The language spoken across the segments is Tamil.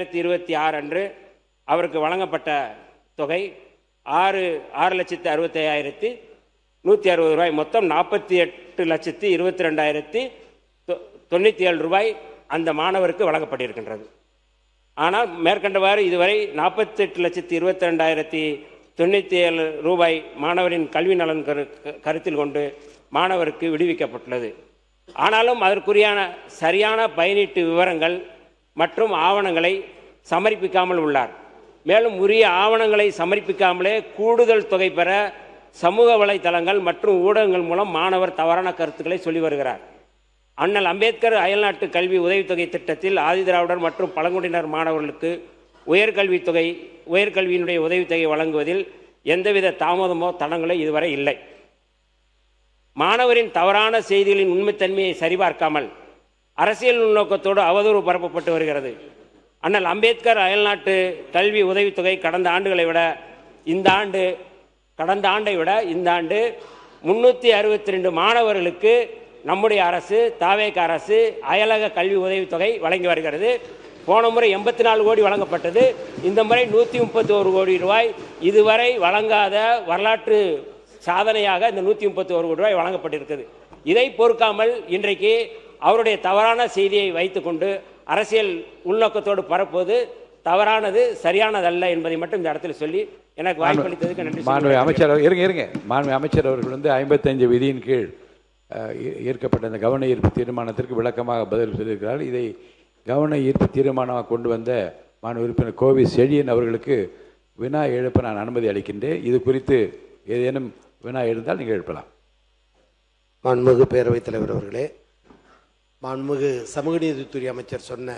2026 அன்று அவருக்கு வழங்கப்பட்ட தொகை 6,65,160 ரூபாய், மொத்தம் 48,22,097 ரூபாய் அந்த மாணவருக்கு வழங்கப்பட்டிருக்கின்றது. ஆனால் மேற்கண்டவாறு இதுவரை 48,22,097 ரூபாய் மாணவரின் கல்வி நலன் கருத்தில் கொண்டு மாணவருக்கு விடுவிக்கப்பட்டுள்ளது. ஆனாலும் அதற்குரிய சரியான பயனீட்டு விவரங்கள் மற்றும் ஆவணங்களை சமர்ப்பிக்காமல் உள்ளார். மேலும் உரிய ஆவணங்களை சமர்ப்பிக்காமலே கூடுதல் தொகை பெற சமூக வலைதளங்கள் மற்றும் ஊடகங்கள் மூலம் மாணவர் தவறான கருத்துக்களை சொல்லி வருகிறார். அண்ணல் அம்பேத்கர் அயல்நாட்டு கல்வி உதவித்தொகை திட்டத்தில் ஆதிதிராவிடர் மற்றும் பழங்குடியினர் மாணவர்களுக்கு உயர்கல்வியினுடைய உதவித்தொகை வழங்குவதில் எந்தவித தாமதமோ தடங்களோ இதுவரை இல்லை. மாணவரின் தவறான செய்திகளின் உண்மைத்தன்மையை சரிபார்க்காமல் அரசியல் உள்நோக்கத்தோடு அவதூறு பரப்பப்பட்டு வருகிறது. அண்ணல் அம்பேத்கர் அயல்நாட்டு கல்வி உதவித்தொகை கடந்த ஆண்டை விட இந்த ஆண்டு 362 மாணவர்களுக்கு நம்முடைய அரசு தாவேக அரசு அயலக கல்வி உதவித்தொகை வழங்கி வருகிறது. போன முறை 84 கோடி வழங்கப்பட்டது. இந்த முறை 131 கோடி ரூபாய் இதுவரை வழங்காத வரலாற்று சாதனையாக இந்த 131 கோடி ரூபாய் வழங்கப்பட்டிருக்கிறது. இதை பொறுக்காமல் இன்றைக்கு அவருடைய தவறான செய்தியை வைத்துக்கொண்டு அரசியல் உள்நோக்கத்தோடு பரப்புவது தவறானது, சரியானதல்ல என்பதை மட்டும் இந்த இடத்துல சொல்லி எனக்கு வாய்ப்பளித்ததுக்கு நன்றி. மாண்புமிகு அமைச்சர் மாண்புமிகு அமைச்சர் அவர்கள் 55 விதியின் கீழ் ஏற்கப்பட்ட இந்த கவன ஈர்ப்பு தீர்மானத்திற்கு விளக்கமாக பதில் சொல்லியிருக்கிறார். இதை கவன ஈர்ப்பு தீர்மானமாக கொண்டு வந்த மாண்பு உறுப்பினர் கோவி செழியன் அவர்களுக்கு வினா எழுப்ப நான் அனுமதி அளிக்கின்றேன். இது குறித்து ஏதேனும் வினா எழுந்தால் நீங்கள் எழுப்பலாம். மாண்புமிகு பேரவைத் தலைவர் அவர்களே, மாண்புமிகு சமூக நீதித்துறை அமைச்சர் சொன்ன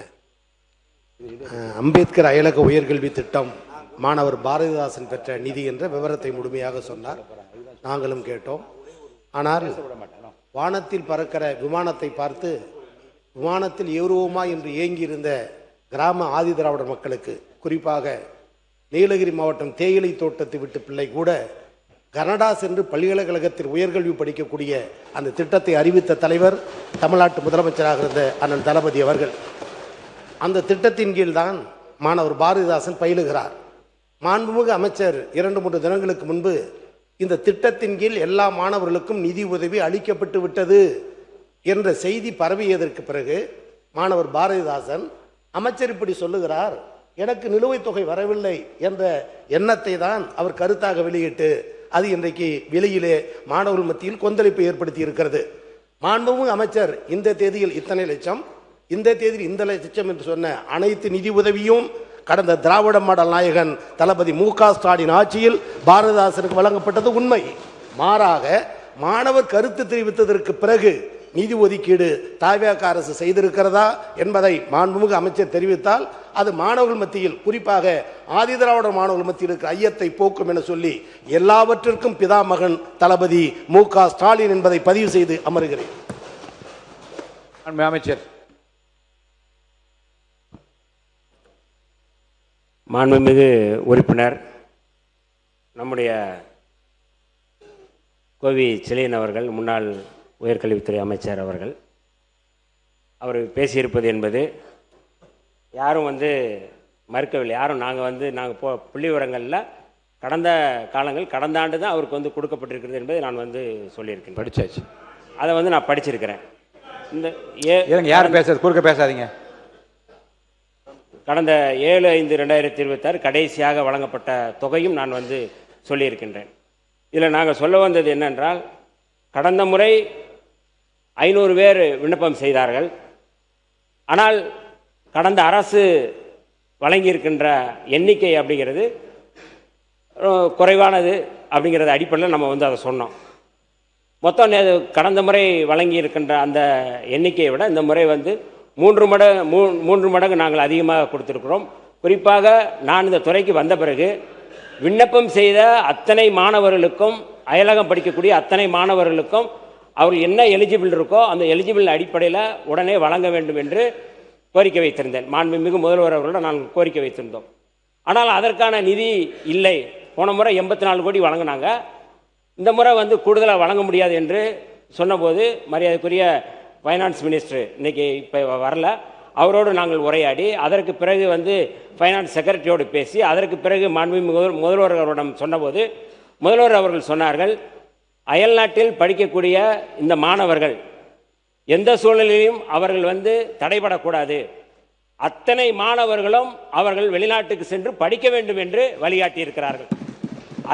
அம்பேத்கர் அயலக உயர்கல்வி திட்டம் மாணவர் பாரதிதாசன் பெற்ற நிதி என்ற விவரத்தை முழுமையாக சொன்னார். நாங்களும் கேட்டோம். ஆனால் வானத்தில் பறக்கிற விமானத்தை பார்த்து விமானத்தில் ஏறுவோமா என்று ஏங்கியிருந்த கிராம ஆதிதிராவிடர் மக்களுக்கு, குறிப்பாக நீலகிரி மாவட்டம் தேயிலை தோட்டத்தை விட்டு பிள்ளை கூட கனடா சென்று பல்கலைக்கழகத்தில் உயர்கல்வி படிக்கக்கூடிய அந்த திட்டத்தை அறிவித்த தலைவர் தமிழ்நாட்டு முதலமைச்சராக இருந்த அண்ணன் தளபதி அவர்கள். அந்த திட்டத்தின் கீழ்தான் மாணவர் பாரதிதாசன் பயிலுகிறார். மாண்புமிகு அமைச்சர் 2-3 தினங்களுக்கு முன்பு இந்த திட்டத்தின் கீழ் எல்லா மாணவர்களுக்கும் நிதி உதவி அளிக்கப்பட்டு விட்டது என்ற செய்தி பரவியதற்கு பிறகு மாணவர் பாரதிதாசன் அமைச்சர் இப்படி சொல்லுகிறார், எனக்கு நிலுவைத் தொகை வரவில்லை என்ற எண்ணத்தை தான் அவர் கருத்தாக வெளியிட்டு அது இன்றைக்கு வெளியிலே மாணவர்கள் மத்தியில் கொந்தளிப்பை ஏற்படுத்தி இருக்கிறது. மாண்புமிகு அமைச்சர் இந்த தேதியில் இத்தனை லட்சம், இந்த தேதியில் இந்த லட்சம் என்று சொன்ன அனைத்து நிதி உதவியும் கடந்த திராவிட மாடல் நாயகன் தளபதி மு.க. ஸ்டாலின் ஆட்சியில் பாரதிதாசனுக்கு வழங்கப்பட்டது உண்மை. மாறாக மாணவர் கருத்து தெரிவித்ததற்கு பிறகு நிதி ஒதுக்கீடு தாவேக அரசு செய்திருக்கிறதா என்பதை மாண்புமிகு அமைச்சர் தெரிவித்தால் அது மாணவர்கள் மத்தியில், குறிப்பாக ஆதிதிராவிடர் மாணவர்கள் மத்தியில் இருக்கிற ஐயத்தை போக்கும் என சொல்லி எல்லாவற்றிற்கும் பிதாமகன் தளபதி மு.க. ஸ்டாலின் என்பதை பதிவு செய்து அமர்கிறேன். அமைச்சர். மாண்புமிகு உறுப்பினர் நம்முடைய கோவி செழியன் அவர்கள், முன்னாள் உயர்கல்வித்துறை அமைச்சர் அவர்கள், அவர் பேசியிருப்பது என்பது யாரும் மறுக்கவில்லை. யாரும் நாங்கள் புள்ளி விவரங்களில் கடந்த ஆண்டு தான் அவருக்கு கொடுக்கப்பட்டிருக்கிறது என்பதை நான் சொல்லியிருக்கேன். படிச்சாச்சு. அதை நான் படிச்சிருக்கிறேன். இந்த யாரும் குறுக்க பேசாதீங்க. கடந்த 7/5/2026 கடைசியாக வழங்கப்பட்ட தொகையும் நான் சொல்லியிருக்கின்றேன். இதில் நாங்கள் சொல்ல வந்தது என்னென்றால், கடந்த முறை 500 பேர் விண்ணப்பம் செய்தார்கள். ஆனால் கடந்த அரசு வழங்கியிருக்கின்ற எண்ணிக்கை அப்படிங்கிறது குறைவானது அப்படிங்கிறது அடிப்படையில் நம்ம அதை சொன்னோம். மொத்தம் கடந்த முறை வழங்கியிருக்கின்ற அந்த எண்ணிக்கையை விட இந்த முறை 3 மடங்கு நாங்கள் அதிகமாக கொடுத்துருக்கிறோம். குறிப்பாக நான் இந்த துறைக்கு வந்த பிறகு விண்ணப்பம் செய்த அத்தனை மாணவர்களுக்கும், அயலகம் படிக்கக்கூடிய அத்தனை மாணவர்களுக்கும் அவர்கள் என்ன எலிஜிபிள் இருக்கோ அந்த எலிஜிபிள் அடிப்படையில் உடனே வழங்க வேண்டும் என்று கோரிக்கை வைத்திருந்தேன். மாண்புமிகு முதல்வர் அவர்களோட நான் கோரிக்கை வைத்திருந்தோம். ஆனால் அதற்கான நிதி இல்லை. போன முறை 84 கோடி வழங்கினாங்க. இந்த முறை கூடுதலாக வழங்க முடியாது என்று சொன்னபோது மரியாதைக்குரிய ஃபைனான்ஸ் மினிஸ்டர் இன்றைக்கி இப்போ வரல, அவரோடு நாங்கள் உரையாடி அதற்கு பிறகு வந்து ஃபைனான்ஸ் செக்ரட்டரியோடு பேசி அதற்கு பிறகு மாண்புமிகு முதல்வர் அவரிடம் சொன்னபோது முதல்வர் அவர்கள் சொன்னார்கள், அயல்நாட்டில் படிக்கக்கூடிய இந்த மாணவர்கள் எந்த சூழ்நிலையிலும் அவர்கள் வந்து தடைபடக்கூடாது, அத்தனை மாணவர்களும் அவர்கள் வெளிநாட்டுக்கு சென்று படிக்க வேண்டும் என்று வழிகாட்டி இருக்கிறார்கள்.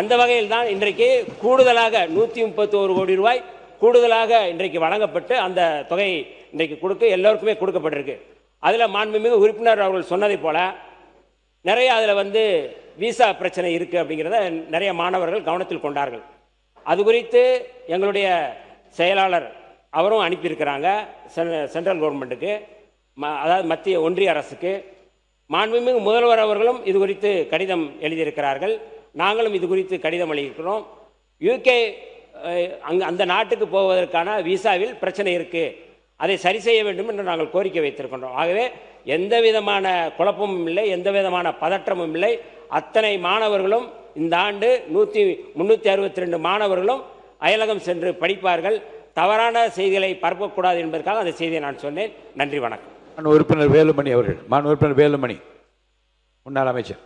அந்த வகையில் தான் இன்றைக்கு கூடுதலாக 131 கோடி ரூபாய் கூடுதலாக இன்றைக்கு வழங்கப்பட்டு அந்த தொகை இன்றைக்கு எல்லோருக்குமே கொடுக்கப்பட்டிருக்கு. அதில் மாண்புமிகு உறுப்பினர் அவர்கள் சொன்னதை போல நிறைய அதில் வந்து விசா பிரச்சனை இருக்குது அப்படிங்கிறத நிறைய மாணவர்கள் கவனத்தில் கொண்டார்கள். அது குறித்து எங்களுடைய செயலாளர் அவரும் அனுப்பியிருக்கிறாங்க சென்ட்ரல் கவர்மெண்ட்டுக்கு, அதாவது மத்திய ஒன்றிய அரசுக்கு. மாண்புமிகு முதல்வர் அவர்களும் இது குறித்து கடிதம் எழுதியிருக்கிறார்கள். நாங்களும் இது குறித்து கடிதம் எழுதியிருக்கிறோம். யூகே அந்த நாட்டுக்கு போவதற்கான விசாவில் பிரச்சனை இருக்குது, அதை சரி செய்ய வேண்டும் என்று நாங்கள் கோரிக்கை வைத்திருக்கின்றோம். ஆகவே எந்த விதமான குழப்பமும் இல்லை, எந்த விதமான பதற்றமும் இல்லை. அத்தனை மாணவர்களும் இந்த ஆண்டு 362 மாணவர்களும் அயலகம் சென்று படிப்பார்கள். தவறான செய்திகளை பரப்பக்கூடாது என்பதற்காக அந்த செய்தியை நான் சொன்னேன். நன்றி, வணக்கம். உறுப்பினர் வேலுமணி அவர்கள். உறுப்பினர் வேலுமணி, முன்னாள் அமைச்சர்.